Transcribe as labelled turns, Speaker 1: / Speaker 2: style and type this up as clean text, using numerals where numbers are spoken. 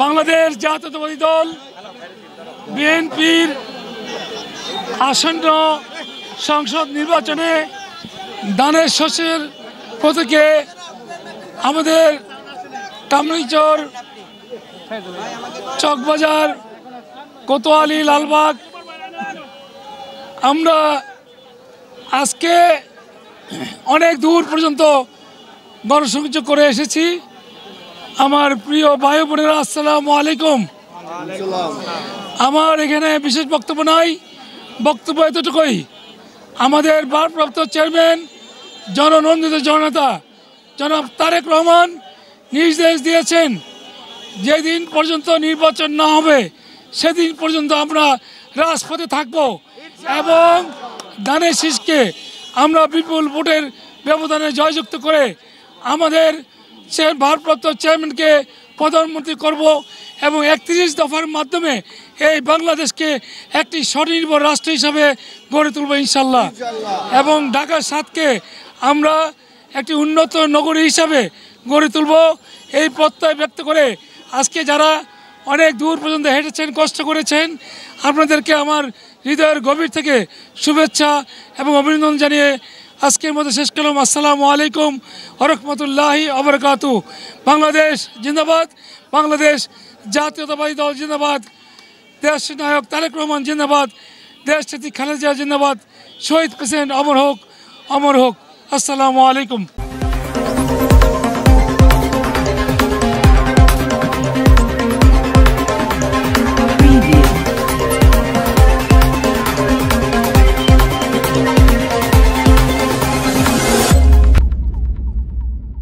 Speaker 1: বাংলাদেশ জাতীয়তাবাদী দল বিএনপির আসন্ন সংসদ নির্বাচনে ধানের শস্যের প্রতীকে আমাদের কামরাঙ্গীরচর, চকবাজার, কোতোয়ালি, লালবাগ আমরা আজকে অনেক দূর পর্যন্ত গণসংযোগ করে এসেছি। আমার প্রিয় ভাই বোনেরা, আসসালামু আলাইকুম। আমার এখানে বিশেষ বক্তব্য নাই, বক্তব্য এতটুকুই, আমাদের ভারপ্রাপ্ত চেয়ারম্যান জননন্দিত জননেতা জনাব তারেক রহমান নির্দেশ দিয়েছেন যেদিন পর্যন্ত নির্বাচন না হবে সেদিন পর্যন্ত আমরা রাজপথে থাকব এবং ধানের শীষকে আমরা বিপুল ভোটের ব্যবধানে জয়যুক্ত করে আমাদের ভারপ্রাপ্ত চেয়ারম্যানকে প্রধানমন্ত্রী করব এবং 31 দফার মাধ্যমে এই বাংলাদেশকে একটি স্বনির্ভর রাষ্ট্র হিসাবে গড়ে তুলব ইনশাল্লাহ। এবং ঢাকা 7কে আমরা একটি উন্নত নগরী হিসাবে গড়ে তুলব এই প্রত্যয় ব্যক্ত করে আজকে যারা অনেক দূর পর্যন্ত হেঁটেছেন, কষ্ট করেছেন, আপনাদেরকে আমার হৃদয়ের গভীর থেকে শুভেচ্ছা এবং অভিনন্দন জানিয়ে আজকের মতো শেষ করলাম। আসসালামু আলাইকুম ওয়া রাহমাতুল্লাহি ওয়া বারাকাতুহু। বাংলাদেশ জিন্দাবাদ, বাংলাদেশ জাতীয়তাবাদী দল জিন্দাবাদ, দেশ নায়ক তারেক রহমান জিন্দাবাদ, দেশ নেত্রী খালেদা জিয়া জিন্দাবাদ, শহীদ প্রেসিডেন্ট অমর হোক, অমর হোক। আসসালামু আলাইকুম।